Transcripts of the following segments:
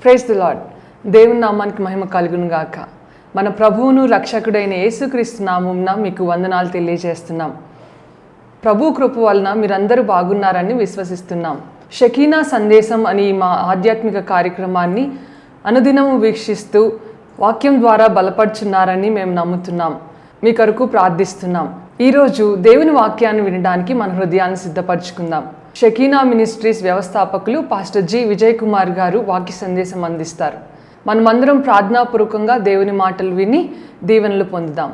Praise the lord. దేవుని నామానికి మహిమ కలుగును గాక. మన ప్రభువును రక్షకుడైన యేసుక్రీస్తు నామమున మీకు వందనాలు తెలియజేస్తున్నాం. ప్రభు కృప వలన మీరందరూ బాగున్నారని విశ్వసిస్తున్నాం. షకీనా సందేశం అని మా ఆధ్యాత్మిక కార్యక్రమాన్ని అనుదినము వీక్షిస్తూ వాక్యం ద్వారా బలపడుచున్నారని మేము నమ్ముతున్నాం. మీ కొరకు ప్రార్థిస్తున్నాం. ఈరోజు దేవుని వాక్యాన్ని వినడానికి మన హృదయాన్ని సిద్ధపరచుకుందాం. షకీనా మినిస్ట్రీస్ వ్యవస్థాపకులు పాస్టర్ జి విజయ్ కుమార్ గారు వాక్య సందేశం అందిస్తారు. మనమందరం ప్రార్థనాపూర్వకంగా దేవుని మాటలు విని దీవెనలు పొందుదాం.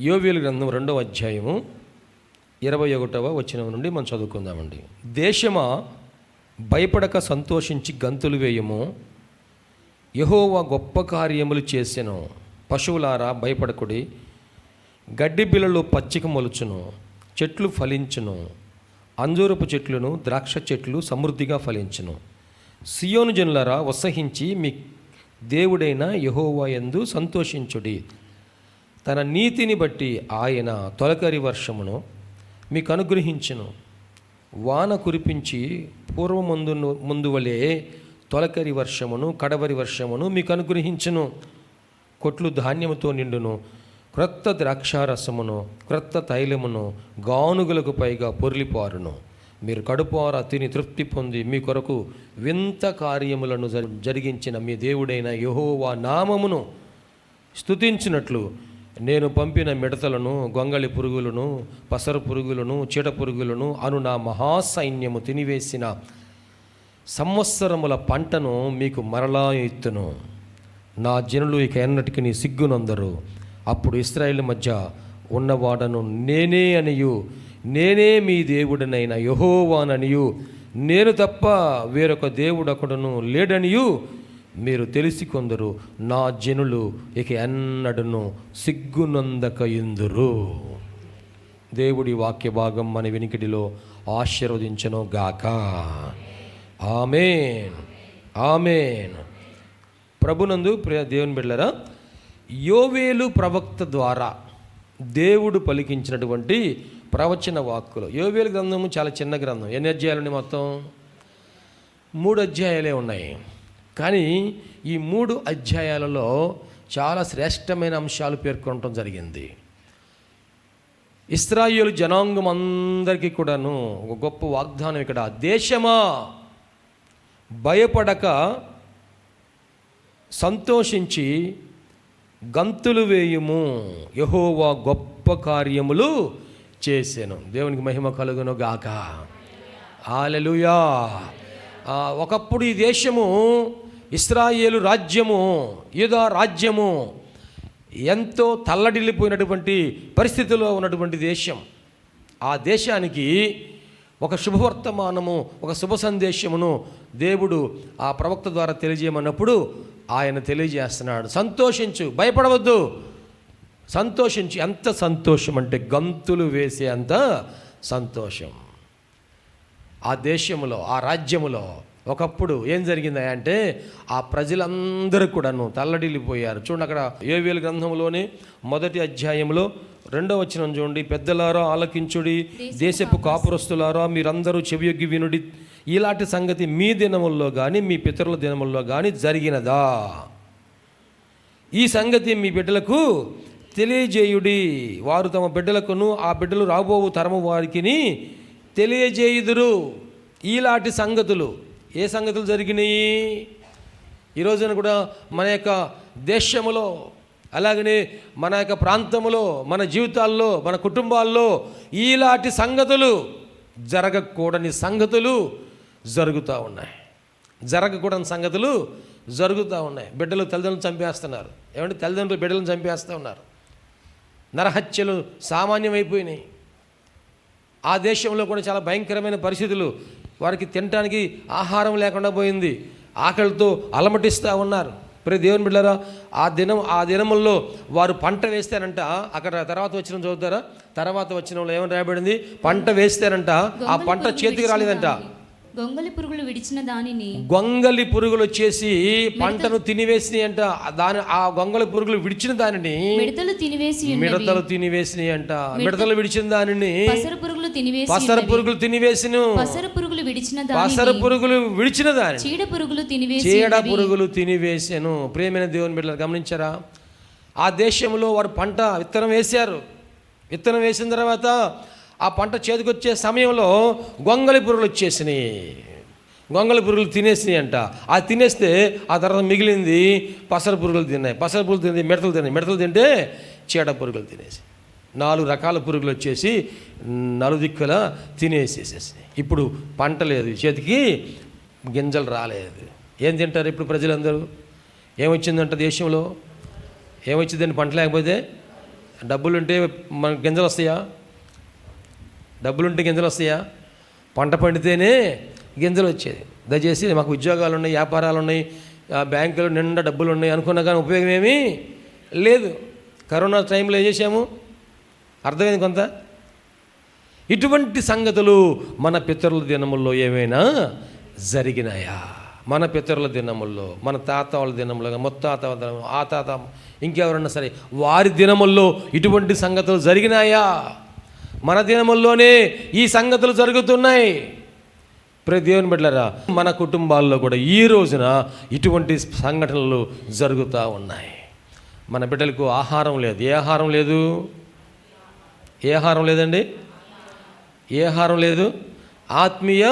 యోవేలు గ్రంథం 2వ అధ్యాయము 21వ వచనం నుండి మనం చదువుకుందామండి. దేశమా భయపడక సంతోషించి గంతులు వేయము, యెహోవా గొప్ప కార్యములు చేసెను. పశువులారా భయపడకుడి, గడ్డి బిళ్ళలు పచ్చిక మొలుచును, చెట్లు ఫలించును, అంజూరపు చెట్లును ద్రాక్ష చెట్లు సమృద్ధిగా ఫలించును. సియోను జనులారా ఉత్సహించి మీ దేవుడైన యెహోవా యందు సంతోషించుడి. తన నీతిని బట్టి ఆయన తొలకరి వర్షమును మీకు అనుగ్రహించును. వాన కురిపించి ముందు వలె తొలకరి వర్షమును కడవరి వర్షమును మీకు అనుగ్రహించును. కొట్లు ధాన్యముతో నిండును, క్రొత్త ద్రాక్షారసమును క్రొత్త తైలమును గానుగులకు పైగా పొర్లిపారును. మీరు కడుపారా తిని తృప్తి పొంది మీ కొరకు వింత కార్యములను జరిగించిన మీ దేవుడైన యెహోవా నామమును స్తుతించినట్లు నేను పంపిన మిడతలను, గొంగళి పురుగులను, పసరు పురుగులను, చీడ పురుగులను అను నా మహాసైన్యము తినివేసిన సంవత్సరముల పంటను మీకు మరలా ఇత్తును. నా జనులు ఇక ఎన్నటికి నీ సిగ్గునందరు. అప్పుడు ఇశ్రాయేలు మధ్య ఉన్నవాడను నేనే అనియు, నేనే మీ దేవుడనైన యెహోవాననియు, నేను తప్ప వేరొక దేవుడొకడును లేడనియు మీరు తెలిసి కొందరు. నా జనులు ఇక ఎన్నడను సిగ్గునందకయుందురు. దేవుడి వాక్య భాగం మన వినికిడిలో ఆశీర్వదించను గాక. ఆమేన్, ఆమేన్. ప్రభునందు ప్రియ దేవుని బిడ్డలారా, యోవేలు ప్రవక్త ద్వారా దేవుడు పలికించినటువంటి ప్రవచన వాక్కులు. యోవేలు గ్రంథము చాలా చిన్న గ్రంథం. ఎన్ని అధ్యాయాలు మొత్తం? 3 అధ్యాయాలే ఉన్నాయి. కానీ ఈ 3 అధ్యాయాలలో చాలా శ్రేష్టమైన అంశాలు పేర్కొనడం జరిగింది. ఇశ్రాయేలు జనాంగం అందరికీ కూడాను ఒక గొప్ప వాగ్దానం ఇక్కడ. దేశమా భయపడక సంతోషించి గంతులు వేయుము, యెహోవా గొప్ప కార్యములు చేసెను. దేవునికి మహిమ కలుగును గాక. హల్లెలూయా. ఒకప్పుడు ఈ దేశము, ఇశ్రాయేలు రాజ్యము, యూదా రాజ్యము ఎంతో తల్లడిల్లిపోయినటువంటి పరిస్థితిలో ఉన్నటువంటి దేశం. ఆ దేశానికి ఒక శుభవర్తమానము, ఒక శుభ సందేశమును దేవుడు ఆ ప్రవక్త ద్వారా తెలియజేయమన్నప్పుడు ఆయన తెలియజేస్తున్నాడు. సంతోషించు, భయపడవద్దు, సంతోషించు. ఎంత సంతోషం అంటే గంతులు వేసే అంత సంతోషం. ఆ దేశంలో, ఆ రాజ్యములో ఒకప్పుడు ఏం జరిగిందంటే ఆ ప్రజలందరూ కూడాను తల్లడిల్లిపోయారు. చూడండి, అక్కడ యోవేలు గ్రంథంలోనే 1వ అధ్యాయంలో 2వ వచనం చూడండి. పెద్దలారా ఆలకించుడి, దేశపు కాపురస్తులారా మీరందరూ చెవియొగ్గి వినుడి. ఇలాంటి సంగతి మీ దినముల్లో కానీ మీ పితరుల దినముల్లో కానీ జరిగినదా? ఈ సంగతి మీ బిడ్డలకు తెలియజేయుడి. వారు తమ బిడ్డలకును ఆ బిడ్డలు రాబోవు తరము వారికి తెలియజేయుదురు. ఇలాంటి సంగతులు, ఏ సంగతులు జరిగినాయి? ఈరోజున కూడా మన యొక్క దేశంలో, అలాగనే మన యొక్క ప్రాంతంలో, మన జీవితాల్లో, మన కుటుంబాల్లో ఇలాంటి సంగతులు, జరగకూడని సంగతులు జరుగుతూ ఉన్నాయి. జరగకూడని సంగతులు జరుగుతూ ఉన్నాయి. బిడ్డలు తల్లిదండ్రులు చంపేస్తున్నారు. ఏమంటే తల్లిదండ్రులు బిడ్డలను చంపేస్తూ ఉన్నారు. నరహత్యలు సామాన్యమైపోయినాయి. ఆ దేశంలో కూడా చాలా భయంకరమైన పరిస్థితులు. వారికి తినడానికి ఆహారం లేకుండా పోయింది. ఆకలితో అలమటిస్తూ ఉన్నారు. ప్రియ దేవుని బిడ్డలారా, ఆ దినముల్లో వారు పంట వేస్తారంట. అక్కడ తర్వాత వచ్చిన చదువుతారా? తర్వాత వచ్చిన ఏమని రాయబడింది? పంట వేస్తారంట, ఆ పంట చేతికి రాలేదంట. గొంగలి పురుగులు విడిచిన దానిని గొంగలి పురుగులు వచ్చేసి పంటను తినివేసినాయి అంట. ఆ గొంగలి పురుగులు విడిచిన దానిని మిడతలు తినివేసినాయి అంట. మిడతలు విడిచిన దానిని పసర పురుగులు తినివేసి పసర పురుగులు తినివేసిను. పసర పురుగులు విడిచిన దానిని చీడ పురుగులు తినివేసి చీడ పురుగులు తినివేసెను. ప్రియమైన దేవుని బిడ్డలు గమనించారా? ఆ దేశంలో వారు పంట విత్తనం వేశారు. విత్తనం వేసిన తర్వాత ఆ పంట చేతికొచ్చే సమయంలో గొంగలి పురుగులు వచ్చేసినాయి. గొంగలి పురుగులు తినేసినాయి అంట. ఆ తినేస్తే ఆ తర్వాత మిగిలింది పసర పురుగులు తిన్నాయి. పసర పురుగులు తిని మిడతలు తింటే చీడ పురుగులు తినేసి 4 రకాల పురుగులు వచ్చేసి నలుదిక్కుల తినేసేసేసినాయి. ఇప్పుడు పంట లేదు, చేతికి గింజలు రాలేదు. ఏం తింటారు ఇప్పుడు ప్రజలందరూ? ఏమొచ్చిందంట దేశంలో? ఏమొచ్చిందండి? పంట లేకపోతే డబ్బులుంటే మనకు గింజలు వస్తాయా? డబ్బులుంటే గింజలు వస్తాయా? పంట పండితేనే గింజలు వచ్చేది. దయచేసి మాకు ఉద్యోగాలు ఉన్నాయి, వ్యాపారాలు ఉన్నాయి, బ్యాంకులు నిండా డబ్బులు ఉన్నాయి అనుకున్నా కానీ ఉపయోగం ఏమీ లేదు. కరోనా టైంలో ఏం చేశాము? అర్థమైంది కొంత. ఇటువంటి సంగతులు మన పితరుల దినముల్లో ఏమైనా జరిగినాయా? మన పితరుల దినముల్లో, మన తాత వాళ్ళ దినముల్లో, ముత్తాత ఆ తాత ఇంకెవరన్నా సరే వారి దినముల్లో ఇటువంటి సంగతులు జరిగినాయా? మన దినముల్లోనే ఈ సంగతులు జరుగుతున్నాయి. ప్రతి దేవుని బిడ్డలారా, మన కుటుంబాల్లో కూడా ఈ రోజున ఇటువంటి సంఘటనలు జరుగుతూ ఉన్నాయి. మన బిడ్డలకు ఆహారం లేదు. ఏ ఆహారం లేదు? ఏ ఆహారం లేదండి? ఏ ఆహారం లేదు? ఆత్మీయ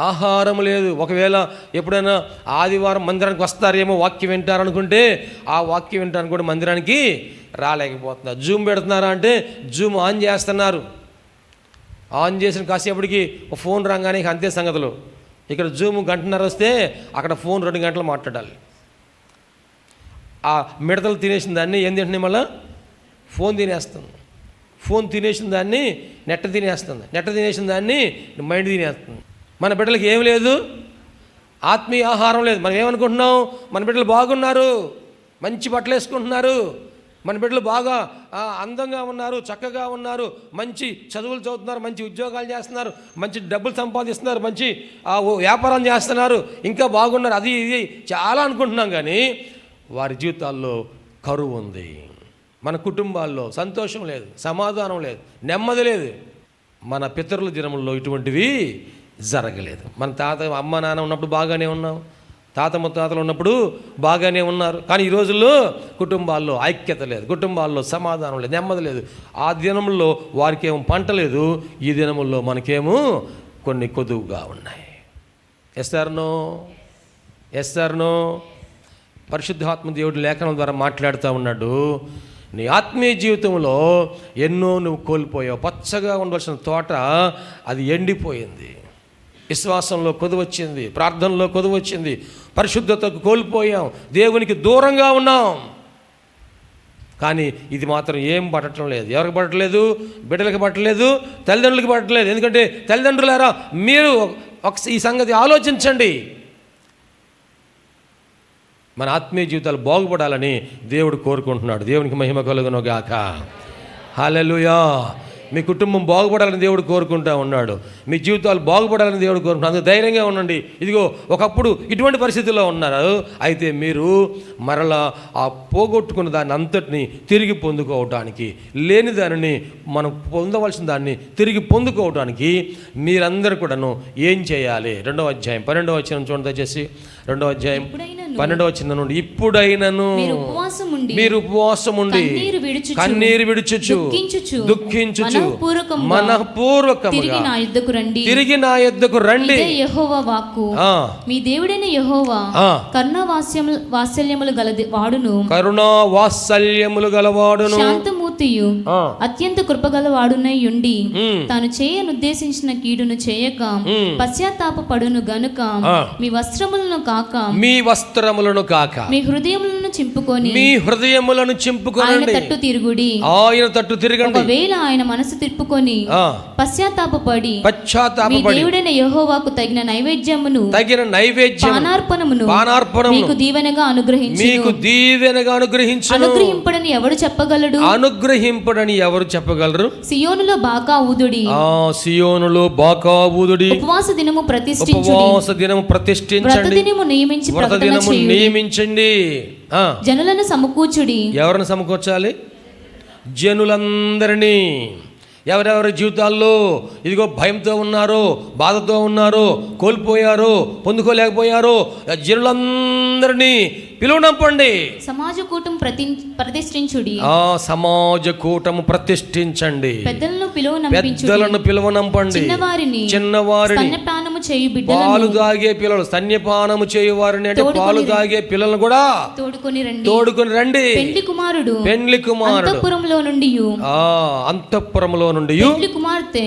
ఆహారం లేదు. ఒకవేళ ఎప్పుడైనా ఆదివారం మందిరానికి వస్తారేమో, వాక్యం వింటారనుకుంటే ఆ వాక్యం వింటారని కూడా మందిరానికి రాలేకపోతున్నారు. జూమ్ పెడుతున్నారా అంటే జూమ్ ఆన్ చేస్తున్నారు. ఆన్ చేసిన కాసేపటికి ఫోన్ రాగానే అంతే సంగతులు. ఇక్కడ జూమ్ 1 గంటన్నర వస్తే అక్కడ ఫోన్ 2 గంటలు మాట్లాడాలి. ఆ మిడతలు తినేసిన దాన్ని ఏం తింటున్నాయి? మళ్ళీ ఫోన్ తినేస్తుంది. ఫోన్ తినేసిన దాన్ని నెట్ తినేస్తుంది. నెట్ తినేసిన దాన్ని మైండ్ తినేస్తుంది. మన బిడ్డలకి ఏం లేదు? ఆత్మీయ ఆహారం లేదు. మనం ఏమనుకుంటున్నాం? మన బిడ్డలు బాగున్నారు, మంచి బట్టలు వేసుకుంటున్నారు, మన బిడ్డలు బాగా అందంగా ఉన్నారు, చక్కగా ఉన్నారు, మంచి చదువులు చదువుతున్నారు, మంచి ఉద్యోగాలు చేస్తున్నారు, మంచి డబ్బులు సంపాదిస్తున్నారు, మంచి వ్యాపారం చేస్తున్నారు, ఇంకా బాగున్నారు, అది ఇది చాలా అనుకుంటున్నాం. కానీ వారి జీవితాల్లో కరువు ఉంది. మన కుటుంబాల్లో సంతోషం లేదు, సమాధానం లేదు, నెమ్మది లేదు. మన పితరుల దినముల్లో ఇటువంటివి జరగలేదు. మన తాత అమ్మ నాన్న ఉన్నప్పుడు బాగానే ఉన్నాం, తాత ముత్తాతలు ఉన్నప్పుడు బాగానే ఉన్నారు. కానీ ఈ రోజుల్లో కుటుంబాల్లో ఐక్యత లేదు, కుటుంబాల్లో సమాధానం లేదు, నెమ్మది లేదు. ఆ దినంలో వారికేమో పంట లేదు, ఈ దినముల్లో మనకేమో కొన్ని కొదువుగా ఉన్నాయి. ఎస్ఆర్నో పరిశుద్ధాత్మ దేవుడి లేఖనం ద్వారా మాట్లాడుతూ ఉన్నాడు. నీ ఆత్మీయ జీవితంలో ఎన్నో నువ్వు కోల్పోయావు. పచ్చగా ఉండవలసిన తోట అది ఎండిపోయింది. విశ్వాసంలో కొదువు వచ్చింది, ప్రార్థనలో కొదువు వచ్చింది, పరిశుద్ధతకు కోల్పోయాం, దేవునికి దూరంగా ఉన్నాం. కానీ ఇది మాత్రం ఏం పట్టడం లేదు. ఎవరికి పట్టలేదు? బిడ్డలకు పట్టలేదు, తల్లిదండ్రులకు పట్టలేదు. ఎందుకంటే తల్లిదండ్రులారా, మీరు ఈ సంగతి ఆలోచించండి. మన ఆత్మీయ జీవితాలు బాగుపడాలని దేవుడు కోరుకుంటున్నాడు. దేవునికి మహిమ కలుగును గాక. హల్లెలూయా. మీ కుటుంబం బాగుపడాలని దేవుడు కోరుకుంటూ ఉన్నాడు. మీ జీవితాలు బాగుపడాలని దేవుడు కోరుకుంటున్నాడు. అందుకు ధైర్యంగా ఉండండి. ఇదిగో ఒకప్పుడు ఇటువంటి పరిస్థితుల్లో ఉన్నారు, అయితే మీరు మరలా ఆ పోగొట్టుకున్న దాన్ని అంతటిని తిరిగి పొందుకోవటానికి, లేని దానిని మనం పొందవలసిన దాన్ని తిరిగి పొందుకోవటానికి మీరందరూ కూడాను ఏం చేయాలి? 2వ అధ్యాయం 12వ వచనం చూడండి దయచేసి. 2వ అధ్యాయం 12వ వచనం నుండి, ఇప్పుడైనను మీరు ఉపవాసం ఉండి కన్నీరు విడుచుచు దుఃఖించుచు మనఃపూర్వకముగా తిరిగి నా యొద్దకు రండి. యెహోవా వాక్కు. మీ దేవుడైన యెహోవా కరుణా వాత్సల్యములు గలవాడును శాంతమూర్తియు అత్యంత కృపగలవాడునై ఉండి తాను చేయనుద్దేశించిన కీడును చేయక పశ్చాత్తాప పడును గనుక మీ వస్త్రములను కాక మీ హృదయములను చింపుకొని మీ హృదయములను ఆయన చింపుకొనండి. తట్టు తిరుగుడి. ఆయన తట్టు తిరగండి. ఒకవేళ ఆయన మనసు తిప్పుకొని పశ్చాత్తాపపడి మీ పశ్చాత్తాపపడి దేవుడైన యెహోవాకు తగిన నైవేద్యమును నైవేద్యం పానార్పణమును పానార్పణమును మీకు దీవెనగా మీకు దీవెనగా అనుగ్రహించును. అనుగ్రహింపడని ఎవడు చెప్పగలడు? అనుగ్రహింపడని ఎవరు చెప్పగలరు? సియోనులో బాకా ఊదుడి. సియోనులో బాకా ఊదుడి. ఉపవాస దినము ప్రతిష్ఠించుడి. ఉపవాస దినము ప్రతిష్ఠించండి. వ్రత దినము నియమించి వ్రత ప్రకటన దినము చేయుడి. నియమించండి. జనులను సమకూర్చుడి. ఎవరిని సమకూర్చాలి? జనులందరినీ. ఎవరెవరి జీవితాల్లో ఇదిగో భయంతో ఉన్నారో, బాధతో ఉన్నారో, కోల్పోయారో, పొందుకోలేకపోయారో జనులందరినీ పిలువనంపండి. సమాజ కూటం ప్రతిష్ఠించుడి. సమాజ కూటము ప్రతిష్ఠించండి. పెద్దలను పిలువనంపండి. చిన్నవారిని స్తన్యపానము చేయు పాలు తాగే పిల్లలు, స్తన్యపానము చేయు వారిని అంటే పాలు తాగే పిల్లలను కూడా తోడుకొని రండి. పెండ్లి కుమారుడు అంతఃపురములో నుండి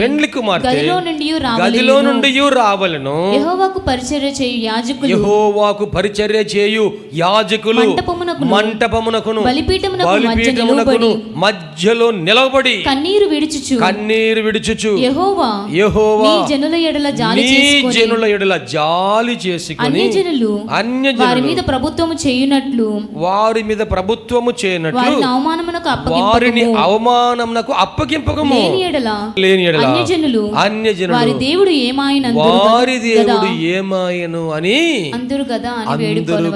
పెండ్లి కుమార్తె గదిలో నుండి రావలెను. యెహోవాకు పరిచర్య చేయు యాజకులు మంటపమునకును బలిపీఠమునకును మధ్యలో నిలబడి కన్నీరు విడుచుచు యెహోవా నీ జనుల ఎడల జాలి చేసుకొని అన్యజనులు వారి మీద ప్రభుత్వము చేయునట్లు వారిని అవమానమునకు అప్పగింపకము. లేని ఎడల అన్యజనులు వారి దేవుడు ఏమాయను అని అందరు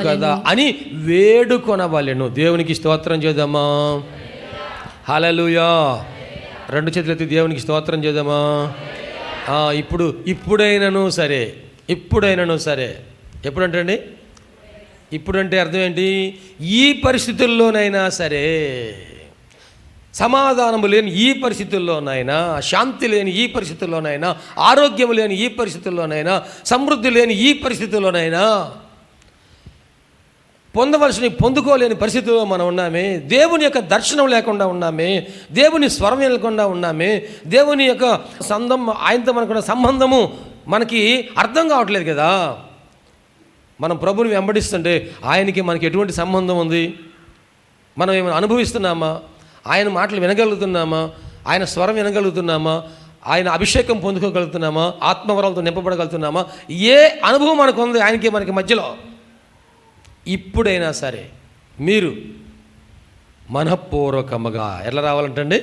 కదా అని వేడుకొనవలెను. దేవునికి స్తోత్రం చేద్దామా? హల్లెలూయా. రెండు చేతులెత్తి దేవునికి స్తోత్రం చేద్దామా? ఇప్పుడైనను సరే ఎప్పుడంటే ఇప్పుడంటే అర్థం ఏంటి? ఈ పరిస్థితుల్లోనైనా సరే, సమాధానము లేని ఈ పరిస్థితుల్లోనైనా, శాంతి లేని ఈ పరిస్థితుల్లోనైనా, ఆరోగ్యం లేని ఈ పరిస్థితుల్లోనైనా, సమృద్ధి లేని ఈ పరిస్థితుల్లోనైనా, పొందుకోలేని పరిస్థితుల్లో మనం ఉన్నామే, దేవుని యొక్క దర్శనం లేకుండా ఉన్నామే, దేవుని స్వరం లేకుండా ఉన్నామే, దేవుని యొక్క ఆయనతో మనకున్న సంబంధము మనకి అర్థం కావట్లేదు కదా. మనం ప్రభుని వెంబడిస్తుంటే ఆయనకి మనకి ఎటువంటి సంబంధం ఉంది? మనం ఏమైనా అనుభవిస్తున్నామా? ఆయన మాటలు వినగలుగుతున్నామా? ఆయన స్వరం వినగలుగుతున్నామా? ఆయన అభిషేకం పొందుకోగలుగుతున్నామా? ఆత్మవరాలతో నింపబడగలుగుతున్నామా? ఏ అనుభవం మనకు ఉంది మనకి మధ్యలో? ఇప్పుడైనా సరే మీరు మనఃపూర్వకముగా ఎలా రావాలంటండి?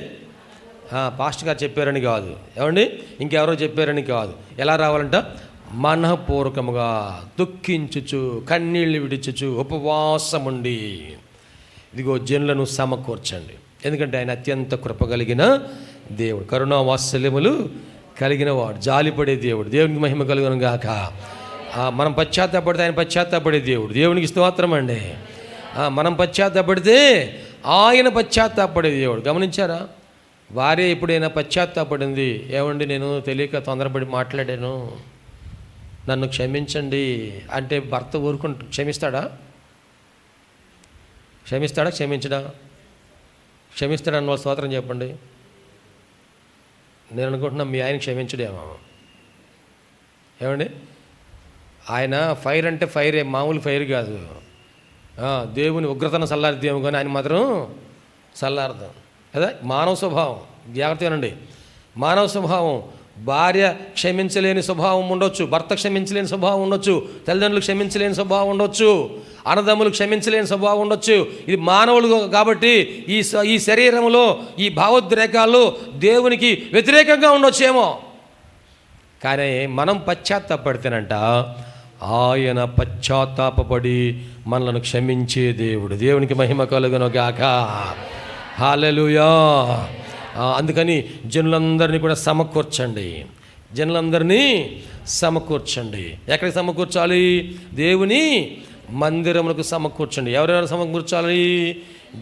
పాస్టర్ గారు చెప్పారని కాదు, ఏమండి ఇంకెవరో చెప్పారని కాదు. ఎలా రావాలంట? మనఃపూర్వకముగా దుఃఖించుచు కన్నీళ్లు విడిచుచు ఉపవాసముండి ఇదిగో జనులను సమకూర్చండి. ఎందుకంటే ఆయన అత్యంత కృప కలిగిన దేవుడు, కరుణా వాత్సల్యములు కలిగిన వాడు, జాలిపడే దేవుడు. దేవునికి మహిమ కలుగును గాక. మనం పశ్చాత్తాపడితే ఆయన పశ్చాత్తాపడే దేవుడు. దేవునికి స్తోత్రం అండి. మనం పశ్చాత్తాపడితే ఆయన పశ్చాత్తాపడే దేవుడు. గమనించారా? భార్య ఎప్పుడైనా పశ్చాత్తాపడింది, ఏమండి నేను తెలియక తొందరపడి మాట్లాడాను, నన్ను క్షమించండి అంటే భర్త ఊరుకుంటూ క్షమిస్తాడా? క్షమించడా అన్న వాళ్ళు స్తోత్రం చెప్పండి. నేను అనుకుంటున్నా మీ ఆయన క్షమించడేమో. ఏమండి? ఆయన ఫైర్ అంటే ఫైరే, మామూలు ఫైర్ కాదు. దేవుని ఉగ్రతను చల్లారిద్దేమో కానీ ఆయన మాత్రం చల్లారదు కదా. మానవ స్వభావం, జాగ్రత్తగానండి. మానవ స్వభావం, భార్య క్షమించలేని స్వభావం ఉండొచ్చు, భర్త క్షమించలేని స్వభావం ఉండొచ్చు, తల్లిదండ్రులు క్షమించలేని స్వభావం ఉండొచ్చు, అన్నదమ్ములు క్షమించలేని స్వభావం ఉండొచ్చు. ఇది మానవులు కాబట్టి ఈ శరీరంలో ఈ భావోద్రేకాలు దేవునికి వ్యతిరేకంగా ఉండొచ్చేమో. కానీ మనం పశ్చాత్తాపడితేనంట ఆయన పశ్చాత్తాపడి మనలను క్షమించే దేవుడు. దేవునికి మహిమ కలుగును గాక. హల్లెలూయా. అందుకని జనులందరినీ కూడా సమకూర్చండి. ఎక్కడికి సమకూర్చాలి? దేవుని మందిరములకు సమకూర్చండి. ఎవరెవరు సమకూర్చాలి?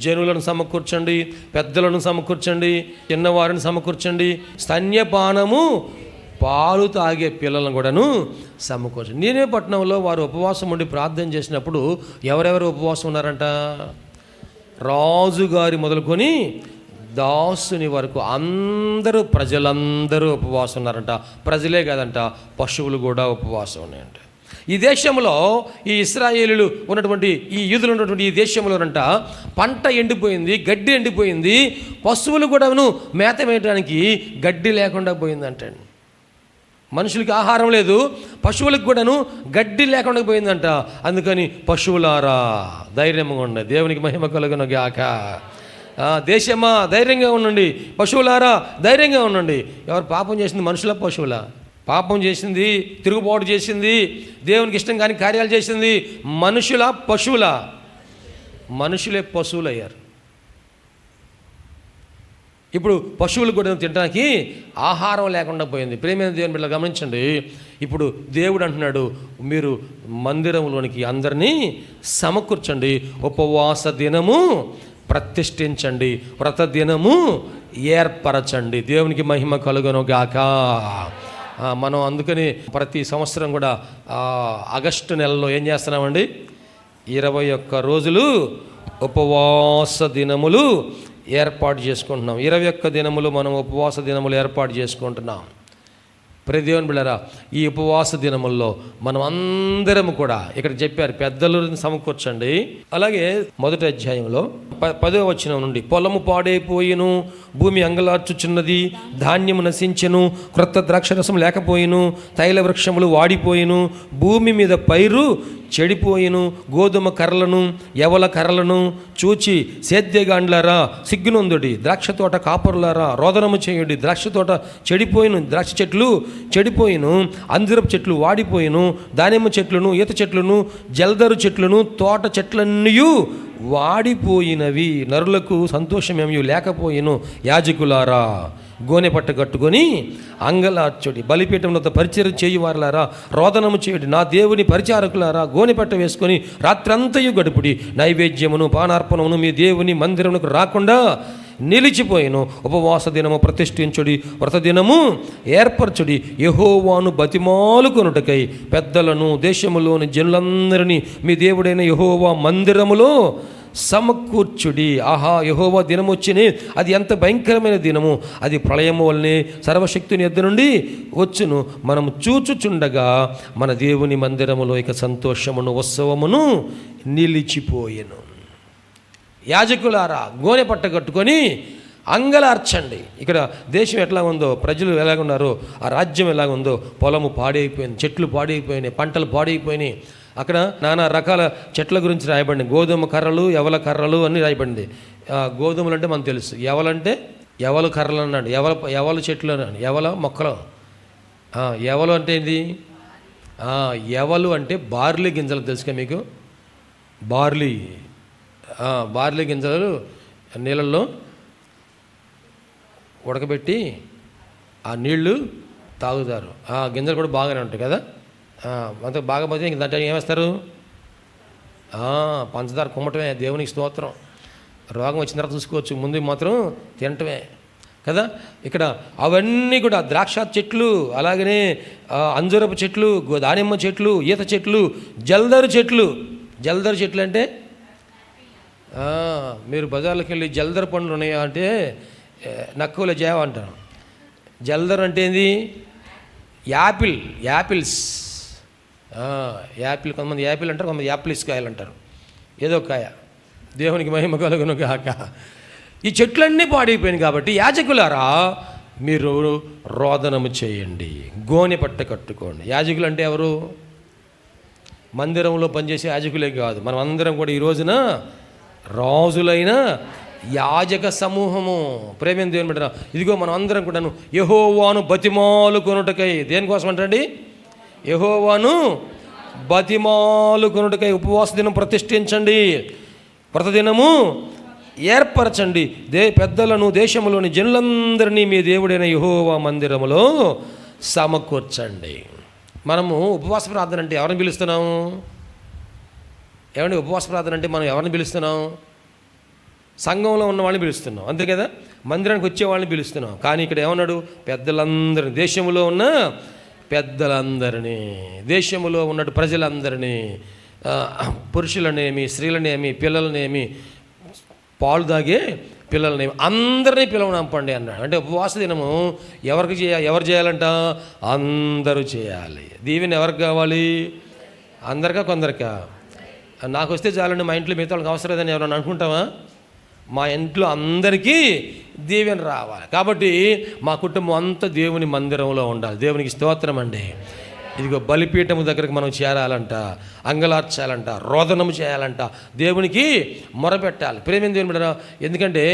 జనులను సమకూర్చండి, పెద్దలను సమకూర్చండి, చిన్నవారిని సమకూర్చండి, స్తన్యపానము పాలు తాగే పిల్లలను కూడాను సమకూర్చండి. నేనే పట్టణంలో వారు ఉపవాసం ఉండి ప్రార్థన చేసినప్పుడు ఎవరెవరు ఉపవాసం ఉన్నారంట? రాజుగారి మొదలుకొని దాసుని వరకు ప్రజలందరూ ఉపవాసం ఉన్నారంట. ప్రజలే కాదంట, పశువులు కూడా ఉపవాసం ఉన్నాయంట. ఈ దేశంలో ఈ ఇశ్రాయేలీలు ఉన్నటువంటి ఈ యూదులు ఉన్నటువంటి ఈ దేశంలోనంట పంట ఎండిపోయింది, గడ్డి ఎండిపోయింది, పశువులు కూడాను మేత వేయడానికి గడ్డి లేకుండా పోయిందంటండి. మనుషులకి ఆహారం లేదు, పశువులకు కూడాను గడ్డి లేకుండా పోయిందంట. అందుకని పశువులారా ధైర్యంగా ఉండండి, దేవునికి మహిమ కలుగును గాక. దేశమా ధైర్యంగా ఉండండి, పశువులారా ధైర్యంగా ఉండండి. ఎవరు పాపం చేసింది? మనుషుల పశువుల? పాపం చేసింది, తిరుగుబాటు చేసింది, దేవునికి ఇష్టం కాని కార్యాలు చేసింది మనుషుల పశువుల? మనుషులే పశువులు అయ్యారు. ఇప్పుడు పశువులు కూడా తినడానికి ఆహారం లేకుండా పోయింది. ప్రేమైన దేవుని బిడ్డలు గమనించండి. ఇప్పుడు దేవుడు అంటున్నాడు, మీరు మందిరంలోనికి అందరినీ సమకూర్చండి, ఉపవాస దినము ప్రతిష్ఠించండి, వ్రత దినము ఏర్పరచండి. దేవునికి మహిమ కలుగును గాక. మనం అందుకని ప్రతి సంవత్సరం కూడా ఆగస్టు నెలలో ఏం చేస్తున్నామండి? 21 రోజులు ఉపవాస దినములు ఏర్పాటు చేసుకుంటున్నాం. 21 దినములు మనం ఉపవాస దినములు ఏర్పాటు చేసుకుంటున్నాం. ప్రియ దేవుని బిడ్డలారా, ఈ ఉపవాస దినముల్లో మనం అందరం కూడా ఇక్కడ చెప్పారు, పెద్దలు సమకూర్చండి. అలాగే మొదటి అధ్యాయంలో 10వ వచనం నుండి, పొలము పాడైపోయిను, భూమి అంగలార్చుచున్నది, ధాన్యము నశించెను, క్రొత్త ద్రాక్షరసం లేకపోయిను, తైల వృక్షములు వాడిపోయిను, భూమి మీద పైరు చెడిపోయిను, గోధుమ కర్రలను యవల కర్రలను చూచి సేద్యగాండ్లారా సిగ్గునొందుడి, ద్రాక్ష తోట కాపరులారా రోదనము చేయుడి, ద్రాక్ష తోట చెడిపోయిను, ద్రాక్ష చెట్లు చెడిపోయిను, అంజరపు చెట్లు వాడిపోయిను, దానిమ్మ చెట్లను, ఈత చెట్లను, జల్దరు చెట్లను, తోట చెట్లన్నీ వాడిపోయినవి, నరులకు సంతోషమేమీ లేకపోయిను. యాజకులారా గోనె పట్ట కట్టుకొని అంగలార్చుడి, బలిపీఠంలో పరిచయం చేయువారులారా రోదనము చేయుడి, నా దేవుని పరిచారకులారా గోనె పట్ట వేసుకొని రాత్రంతయు గడుపుడి, నైవేద్యమును పానార్పణమును మీ దేవుని మందిరమునకు రాకుండా నిలిచిపోయిను. ఉపవాస దినము ప్రతిష్ఠించుడి, వ్రత దినము ఏర్పరచుడి, యెహోవాను బతిమాలుకొనుటకై పెద్దలను దేశములోని జనులందరినీ మీ దేవుడైన యెహోవా మందిరములో సమకూర్చుడి. ఆహా, యెహోవా దినం వచ్చినే, అది ఎంత భయంకరమైన దినము, అది ప్రళయము వల్లనే సర్వశక్తుని యొద్ద నుండి వచ్చును. మనము చూచుచుండగా మన దేవుని మందిరములో ఇక సంతోషమును ఉత్సవమును నిలిచిపోయెను. యాజకులారా గోనె పట్ట కట్టుకొని అంగలార్చండి. ఇక్కడ దేశం ఎట్లా ఉందో, ప్రజలు ఎలాగున్నారో, ఆ రాజ్యం ఎలాగుందో, పొలము పాడైపోయింది, చెట్లు పాడైపోయినాయి, పంటలు పాడైపోయినాయి. అక్కడ నానా రకాల చెట్ల గురించి రాయబడింది, గోధుమ కర్రలు యవల కర్రలు అని రాయబడింది. గోధుమలు అంటే మనకు తెలుసు, యవలంటే యవలు కర్రలు అన్నాడు, యవల చెట్లు అన్నాడు, యవల మొక్కలు. యవలు అంటే ఏంటి? యవలు అంటే బార్లీ గింజలు తెలుసుగా మీకు? బార్లీ గింజలు నీళ్ళల్లో ఉడకబెట్టి ఆ నీళ్లు తాగుతారు. ఆ గింజలు కూడా బాగానే ఉంటాయి కదా. అంత బాగా పోతే ఇంక దాంట్లో ఏమేస్తారు? పంచదార కుమ్మటమే. దేవునికి స్తోత్రం. రోగం వచ్చిన తర్వాత చూసుకోవచ్చు, ముందు మాత్రం తినటమే కదా. ఇక్కడ అవన్నీ కూడా ద్రాక్ష చెట్లు, అలాగనే అంజూరపు చెట్లు, దానిమ్మ చెట్లు, ఈత చెట్లు, జల్దరు చెట్లు అంటే మీరు బజార్లోకి వెళ్ళి జల్దర్ పండ్లు ఉన్నాయా అంటే నక్కువలో జావ అంటారు. జల్దర్ అంటే ఏంది? యాపిల్స్. యాపిల్, కొంతమంది యాపిల్ అంటారు, కొంతమంది యాపిల్స్ కాయలు అంటారు, ఏదో కాయ. దేవునికి మహిమ కలుగును గాక. ఈ చెట్లన్నీ పాడైపోయినాయి కాబట్టి యాజకులారా మీరు రోదనము చేయండి, గోనె పట్ట కట్టుకోండి. యాజకులు అంటే ఎవరు? మందిరంలో పనిచేసే యాజకులే కాదు, మనం అందరం కూడా ఈ రోజున రాజులైన యాజక సమూహము. ప్రేమ దేవుని బిడ్డ, ఇదిగో మనం అందరం కూడాను యెహోవాను బతిమాలుకొనుటకై, దేనికోసం అంటండి? యెహోవాను బతిమాలుకొనుటకై ఉపవాస దినం ప్రతిష్ఠించండి, వ్రత దినము ఏర్పరచండి, పెద్దలను దేశంలోని జనులందరినీ మీ దేవుడైన యెహోవా మందిరములో సమకూర్చండి. మనము ఉపవాస ప్రార్థన అంటే ఎవరిని పిలుస్తున్నాము? ఏమండి, ఉపవాస ప్రార్థన అంటే మనం ఎవరిని పిలుస్తున్నాం? సంఘంలో ఉన్న వాళ్ళని పిలుస్తున్నాం, అంతే కదా. మందిరానికి వచ్చే వాళ్ళని పిలుస్తున్నాం. కానీ ఇక్కడ ఏమన్నాడు? పెద్దలందరినీ, దేశంలో ఉన్న పెద్దలందరినీ, దేశంలో ఉన్నట్టు ప్రజలందరినీ, పురుషులనేమి, స్త్రీలనేమి, పిల్లలనేమి, పాలు తాగే పిల్లలనేమి, అందరినీ పిలవనంపండి అన్నాడు. అంటే ఉపవాస దినము ఎవరు చేయాలంట? అందరూ చేయాలి. దీవెన ఎవరికి కావాలి? అందరికా కొందరికా? నాకు వస్తే చాలండి, మా ఇంట్లో మిగతా వాళ్ళకి అవసరం లేదని ఎవరైనా అనుకుంటామా? మా ఇంట్లో అందరికీ దీవెన రావాలి. కాబట్టి మా కుటుంబం అంతా దేవుని మందిరంలో ఉండాలి. దేవునికి స్తోత్రం అండి. ఇదిగో బలిపీఠము దగ్గరికి మనం చేరాలంట, అంగలార్చాలంట, రోదనము చేయాలంట, దేవునికి మొరపెట్టాలి. ప్రేమ దేవుని బిడ్డలారా, ఎందుకంటే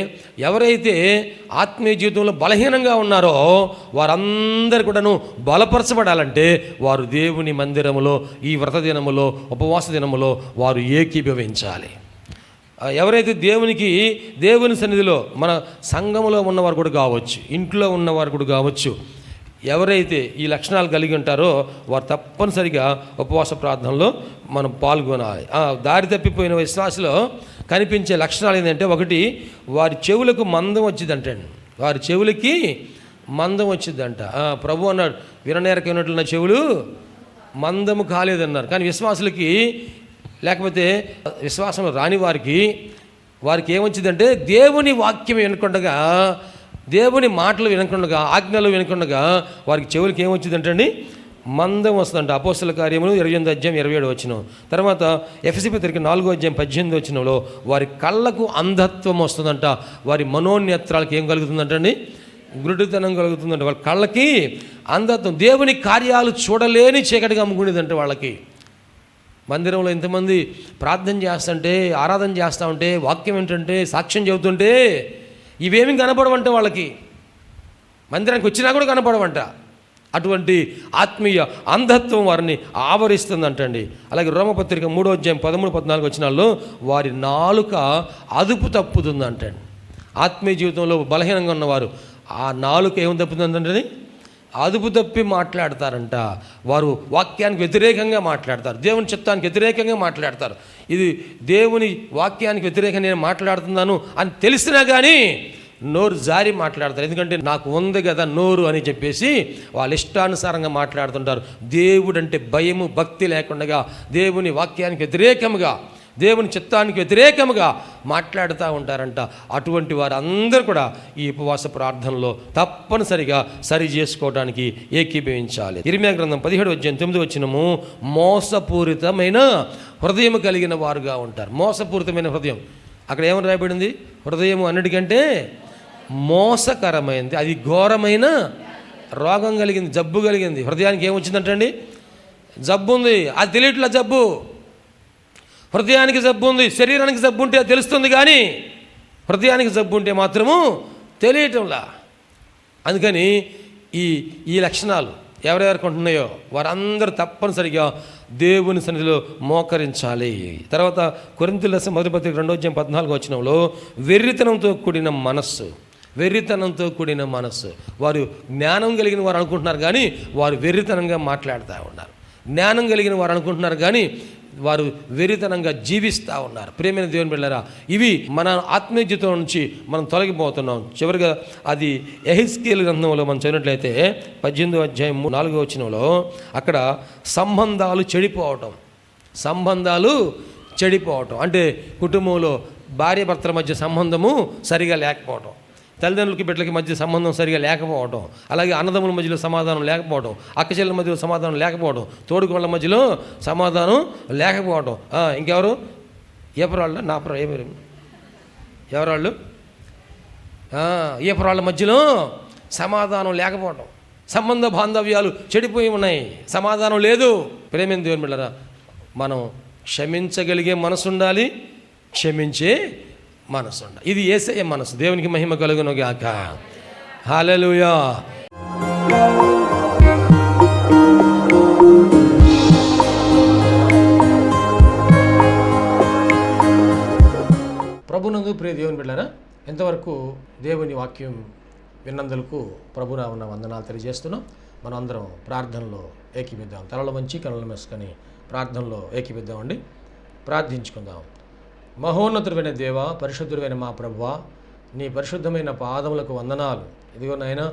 ఎవరైతే ఆత్మీయ జీవితంలో బలహీనంగా ఉన్నారో వారందరూ కూడాను బలపరచబడాలంటే వారు దేవుని మందిరములో ఈ వ్రత దినములో ఉపవాస దినములో వారు ఏకీభవించాలి. ఎవరైతే దేవుని సన్నిధిలో మన సంఘములో ఉన్నవారు కూడా కావచ్చు, ఇంట్లో ఉన్నవారు కూడా కావచ్చు, ఎవరైతే ఈ లక్షణాలు కలిగి ఉంటారో వారు తప్పనిసరిగా ఉపవాస ప్రార్థనలో మనం పాల్గొనాలి. దారి తప్పిపోయిన విశ్వాసలో కనిపించే లక్షణాలు ఏంటంటే, ఒకటి, వారి చెవులకు మందం వచ్చిందంటే, వారి చెవులకి మందం వచ్చిందంట. ప్రభు అన్నాడు, విననేరకమైనట్లు నా చెవులు మందము కాలేదన్నారు. కానీ విశ్వాసులకి, లేకపోతే విశ్వాసంలో రాని వారికి ఏమొచ్చిందంటే, దేవుని వాక్యం వినకుండగా, దేవుని మాటలు వినకుండగా, ఆజ్ఞలు వినకుండగా వారికి చెవులకి ఏమొచ్చిందంటే అండి, మందం వస్తుందంట. అపోస్తల కార్యములు 28 అధ్యాయం 27 వచనం. తర్వాత ఎఫెసీ పత్రిక 4 అధ్యాయం 18 వచనంలో వారి కళ్ళకు అంధత్వం వస్తుందంట. వారి మనోనేత్రాలకు ఏం కలుగుతుందంటండి, గురుడితనం కలుగుతుందంట. వాళ్ళ కళ్ళకి అంధత్వం, దేవుని కార్యాలు చూడలేని చీకటిగా అమ్ముకునేదంట. వాళ్ళకి మందిరంలో ఇంతమంది ప్రార్థన చేస్తుంటే, ఆరాధన చేస్తూ ఉంటే, వాక్యం ఏంటంటే, సాక్ష్యం చెబుతుంటే ఇవేమీ కనపడవంట. వాళ్ళకి మందిరానికి వచ్చినా కూడా కనపడవంట. అటువంటి ఆత్మీయ అంధత్వం వారిని ఆవరిస్తుందంటండి. అలాగే రోమపత్రిక 3 అధ్యాయం 13-14 వచనాల్లో వారి నాలుక అదుపు తప్పుతుందంటండి. ఆత్మీయ జీవితంలో బలహీనంగా ఉన్నవారు ఆ నాలుక ఏం తప్పుతుందంటే, అదుపు తప్పి మాట్లాడతారంట. వారు వాక్యానికి వ్యతిరేకంగా మాట్లాడతారు, దేవుని చిత్తానికి వ్యతిరేకంగా మాట్లాడతారు. ఇది దేవుని వాక్యానికి వ్యతిరేకంగా నేను మాట్లాడుతున్నాను అని తెలిసినా కానీ నోరు జారి మాట్లాడతారు. ఎందుకంటే నాకు ఉంది కదా నోరు అని చెప్పేసి వాళ్ళ ఇష్టానుసారంగా మాట్లాడుతుంటారు. దేవుడు అంటే భయము భక్తి లేకుండా దేవుని వాక్యానికి వ్యతిరేకముగా, దేవుని చిత్తానికి వ్యతిరేకముగా మాట్లాడుతూ ఉంటారంట. అటువంటి వారందరూ కూడా ఈ ఉపవాస ప్రార్థనలో తప్పనిసరిగా సరి చేసుకోవడానికి ఏకీభవించాలి. ఇర్మీయా గ్రంథం 17 అధ్యాయం 9 వచనము, మోసపూరితమైన హృదయం కలిగిన వారుగా ఉంటారు. మోసపూరితమైన హృదయం, అక్కడ ఏమని రాయబడింది, హృదయం అన్నిటికంటే మోసకరమైంది, అది ఘోరమైన రోగం కలిగింది, జబ్బు కలిగింది. హృదయానికి ఏమొచ్చిందంటండి, జబ్బు ఉంది, అది తెలియట్లా జబ్బు. హృదయానికి జబ్బు ఉంది, శరీరానికి జబ్బు ఉంటే తెలుస్తుంది, కానీ హృదయానికి జబ్బు ఉంటే మాత్రము తెలియటంలా. అందుకని ఈ లక్షణాలు ఎవరెవరికి ఉంటున్నాయో వారందరూ తప్పనిసరిగా దేవుని సన్నిధిలో మోకరించాలి. తర్వాత కొరింథీయుల రాసిన మొదటి పత్రిక 2 అధ్యాయం 14 వచనంలో వెర్రితనంతో కూడిన మనస్సు, వెర్రితనంతో కూడిన మనస్సు. వారు జ్ఞానం కలిగిన వారు అనుకుంటున్నారు కానీ వారు వెర్రితనంగా మాట్లాడుతూ ఉన్నారు. జ్ఞానం కలిగిన వారు అనుకుంటున్నారు కానీ వారు వెర్రితనంగా జీవిస్తూ ఉన్నారు. ప్రియమైన దేవుని బిడ్డలారా, ఇవి మన ఆత్మీయ జీవితం నుంచి మనం తొలగిపోతున్నాం. చివరిగా అది యెహెజ్కేలు గ్రంథంలో మనం చదివినట్లయితే 18వ అధ్యాయం 4వ వచనంలో అక్కడ సంబంధాలు చెడిపోవటం అంటే కుటుంబంలో భార్య భర్తల మధ్య సంబంధము సరిగా లేకపోవటం, తల్లిదండ్రులకి బిడ్డలకి మధ్య సంబంధం సరిగా లేకపోవటం, అలాగే అన్నదమ్ముల మధ్యలో సమాధానం లేకపోవడం, అక్క చెల్లెల మధ్యలో సమాధానం లేకపోవడం, తోడుకోళ్ళ మధ్యలో సమాధానం లేకపోవడం. ఇంకెవరు, ఏపరాళ్ళు ఎవరాళ్ళు ఏపరాళ్ళ మధ్యలో సమాధానం లేకపోవడం, సంబంధ బాంధవ్యాలు చెడిపోయి ఉన్నాయి, సమాధానం లేదు. ప్రేమైన దేవుని బిడ్డలారా, మనం క్షమించగలిగే మనసు ఉండాలి, క్షమించే మనసు ఉండాలి. ఇది యేసయ్య మనసు. దేవునికి మహిమ కలుగును గాక. హల్లెలూయా. ప్రభునందు ప్రియ దేవుని బిడ్డలారా, ఎంతవరకు దేవుని వాక్యం విన్నందులకు ప్రభునామమున వందనాలు తెలియజేస్తున్నాం. మనం అందరం ప్రార్థనలో ఏకీపిద్దాం. తలల వంచి కనుల మూసుకొని ప్రార్థనలో ఏకీపిద్దామండి. ప్రార్థించుకుందాం. మహోన్నతుడైన దేవా, పరిశుద్ధుడైన మా ప్రభువా, నీ పరిశుద్ధమైన పాదములకు వందనాలు. ఇదిగో నాయనా,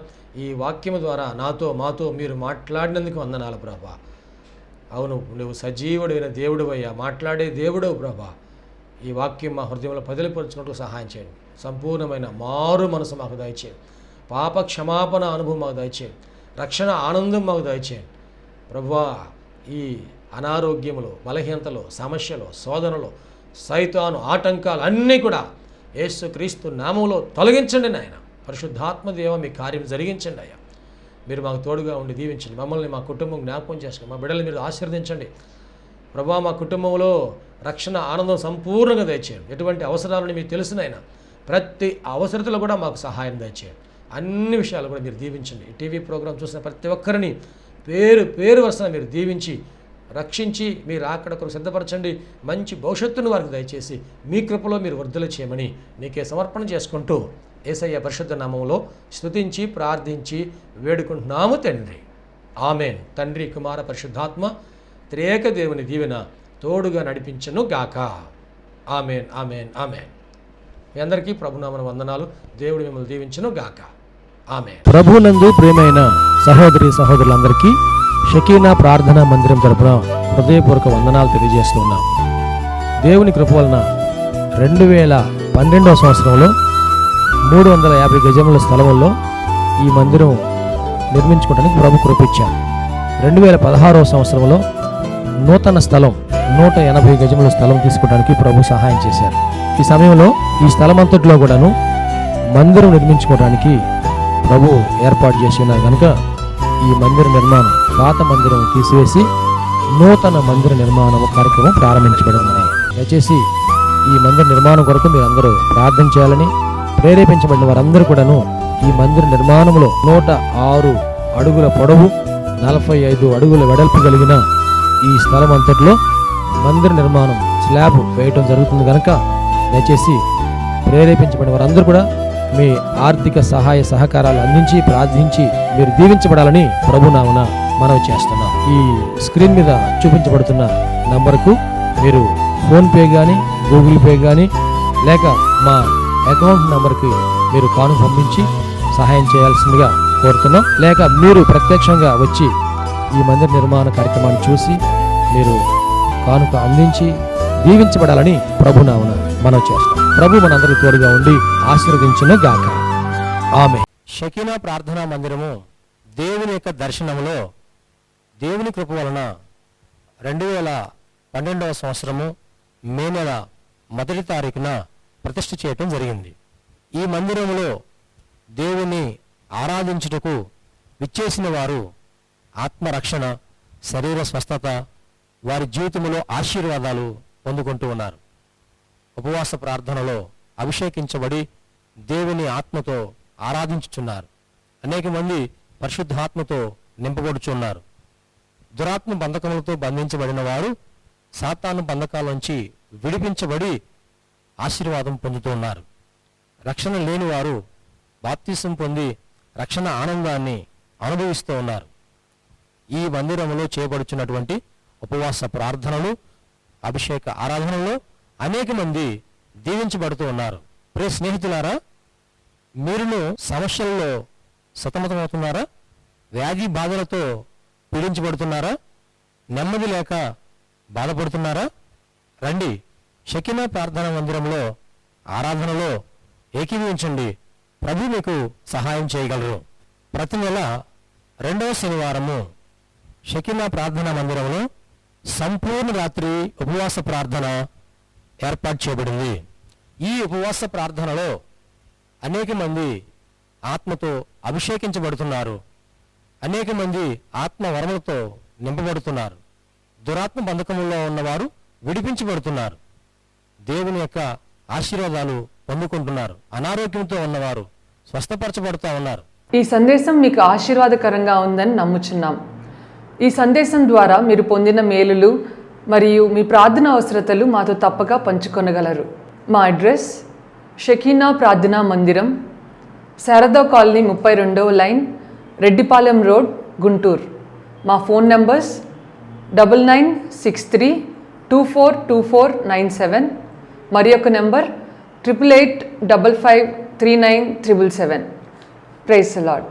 ఈ వాక్యము ద్వారా మాతో మీరు మాట్లాడినందుకు వందనాలు ప్రభా. అవును, నువ్వు సజీవుడైన దేవుడు అయ్యా, మాట్లాడే దేవుడవు ప్రభా. ఈ వాక్యం మా హృదయంలో పదిలిపరుచుకుంటూ సహాయం చేయండి. సంపూర్ణమైన మారు మనసు మాకు దయచేయండి. పాప క్షమాపణ అనుభవం మాకు దయచేయండి. రక్షణ ఆనందం మాకు దయచేయండి ప్రభువా. ఈ అనారోగ్యములు, బలహీనతలు, సమస్యలు, శోధనలు, సైతాను ఆటంకాలు అన్నీ కూడా యేసుక్రీస్తు నామములో తొలగించండి నాయన. పరిశుద్ధాత్మ దేవ మీ కార్యం జరిగించండి అయ్యా. మీరు మాకు తోడుగా ఉండి దీవించండి. మమ్మల్ని మా కుటుంబం జ్ఞాపకం చేసుకోండి. మా బిడ్డలు మీరు ఆశీర్వదించండి ప్రభా. మా కుటుంబంలో రక్షణ ఆనందం సంపూర్ణంగా దయచేయండి. ఎటువంటి అవసరాలని మీకు తెలుసునైనా ప్రతి అవసరతలో కూడా మాకు సహాయం దయచేయండి. అన్ని విషయాలు కూడా మీరు దీవించండి. ఈ టీవీ ప్రోగ్రాం చూసిన ప్రతి ఒక్కరిని పేరు వరుసన మీరు దీవించి రక్షించి మీరు అక్కడ సిద్ధపరచండి. మంచి భవిష్యత్తును వారికి దయచేసి మీ కృపలో మీరు వర్ధలు చేయమని నీకే సమర్పణ చేసుకుంటూ యేసయ్య పరిశుద్ధ నామములో స్తుతించి ప్రార్థించి వేడుకుంటున్నాము తండ్రి. ఆమెన్. తండ్రి, కుమార, పరిశుద్ధాత్మ త్రియేక దేవుని దీవెన తోడుగా నడిపించను గాక. Amen, amen, amen. మీ అందరికీ ప్రభునామన వందనాలు. దేవుడు మిమ్మల్ని దీవించను గాక. ఆమెన్. ప్రభునందు ప్రియమైన సహోదరి సహోదరులందరికీ షకీనా ప్రార్థనా మందిరం తరపున హృదయపూర్వక వందనాలు తెలియజేస్తున్నాం. దేవుని కృప వలన 2012వ సంవత్సరంలో 350 గజముల స్థలంలో ఈ మందిరం నిర్మించుకోవడానికి ప్రభు కృపించారు. 2016వ సంవత్సరంలో నూతన స్థలం 180 గజముల స్థలం తీసుకోవడానికి ప్రభు సహాయం చేశారు. ఈ సమయంలో ఈ స్థలం అంతట్లో కూడాను మందిరం నిర్మించుకోవడానికి ప్రభు ఏర్పాటు చేసి ఉన్నారు కనుక ఈ మందిర నిర్మాణం, పాత మందిరం తీసివేసి నూతన మందిర నిర్మాణం కార్యక్రమం ప్రారంభించబడింది. దయచేసి ఈ మందిర నిర్మాణం కొరకు మీరు అందరూ ప్రార్థన చేయాలని, ప్రేరేపించబడిన వారందరూ కూడాను ఈ మందిర నిర్మాణంలో 106 అడుగుల పొడవు 45 అడుగుల వెడల్పు కలిగిన ఈ స్థలం అంతట్లో మందిర నిర్మాణం స్లాబ్ వేయటం జరుగుతుంది కనుక దయచేసి ప్రేరేపించబడిన వారందరూ కూడా మీ ఆర్థిక సహాయ సహకారాలు అందించి ప్రార్థించి మీరు దీవించబడాలని ప్రభునామన మనవి చేస్తున్నాం. ఈ స్క్రీన్ మీద చూపించబడుతున్న నంబర్కు మీరు ఫోన్పే కానీ, గూగుల్ పే కానీ, లేక మా అకౌంట్ నంబర్కి మీరు కానుక పంపించి సహాయం చేయాల్సిందిగా కోరుతున్నాం. లేక మీరు ప్రత్యక్షంగా వచ్చి ఈ మందిర నిర్మాణ కార్యక్రమాన్ని చూసి మీరు కానుక అందించి దీవించబడాలని ప్రభునామన మనం చేస్తాం. ప్రభు మనందరికీ తోడుగా ఉండి ఆశీర్వదించును గాక. ఆమె. షకీనా ప్రార్థనా మందిరము దేవుని యొక్క దర్శనములో దేవుని కృప వలన 2012వ సంవత్సరము మే నెల 1వ తారీఖున ప్రతిష్ఠ చేయటం జరిగింది. ఈ మందిరములో దేవుని ఆరాధించుటకు విచ్చేసిన వారు ఆత్మరక్షణ, శరీర స్వస్థత, వారి జీవితంలో ఆశీర్వాదాలు పొందుకుంటూ ఉన్నారు. ఉపవాస ప్రార్థనలో అభిషేకించబడి దేవుని ఆత్మతో ఆరాధించుచున్నారు. అనేక మంది పరిశుద్ధాత్మతో నింపబడుచున్నారు. దురాత్మ బంధకములతో బంధించబడిన వారు సాతాను బంధకాల నుంచి విడిపించబడి ఆశీర్వాదం పొందుతూ ఉన్నారు. రక్షణ లేని వారు బాప్తిసం పొంది రక్షణ ఆనందాన్ని అనుభవిస్తూ ఉన్నారు. ఈ మందిరంలో చేయబడుచున్నటువంటి ఉపవాస ప్రార్థనలు, అభిషేక ఆరాధనలో అనేక మంది దీవించబడుతూ ఉన్నారు. ప్రియ స్నేహితులారా, మీరును సమస్యల్లో సతమతమవుతున్నారా? వ్యాధి బాధలతో పీడించబడుతున్నారా? నెమ్మది లేక బాధపడుతున్నారా? రండి, షకీనా ప్రార్థనా మందిరంలో ఆరాధనలో ఏకీభవించండి. ప్రభు మీకు సహాయం చేయగలరు. ప్రతి నెల 2వ శనివారము షకీనా ప్రార్థనా మందిరంలో సంపూర్ణ రాత్రి ఉపవాస ప్రార్థన ఏర్పాటు చేయబడింది. ఈ ఉపవాస ప్రార్థనలో అనేక మంది ఆత్మతో అభిషేకించబడుతున్నారు. అనేక మంది ఆత్మ వరములతో నింపబడుతున్నారు. దురాత్మ బంధకముల్లో ఉన్నవారు విడిపించబడుతున్నారు. దేవుని యొక్క ఆశీర్వాదాలు పొందుకుంటున్నారు. అనారోగ్యంతో ఉన్నవారు స్వస్థపరచబడుతూ ఉన్నారు. ఈ సందేశం మీకు ఆశీర్వాదకరంగా ఉందని నమ్ముచున్నాం. ఈ సందేశం ద్వారా మీరు పొందిన మేలులు మరియు మీ ప్రార్థన అవసరతలు మాతో తప్పక పంచుకొనగలరు. మా అడ్రస్ షకీనా ప్రార్థనా మందిరం, శారదా కాలనీ 32వ లైన్, రెడ్డిపాలెం రోడ్, గుంటూరు. మా ఫోన్ నంబర్స్ 9963242497, మరి ఒక నెంబర్ 8885539777. Praise the lord.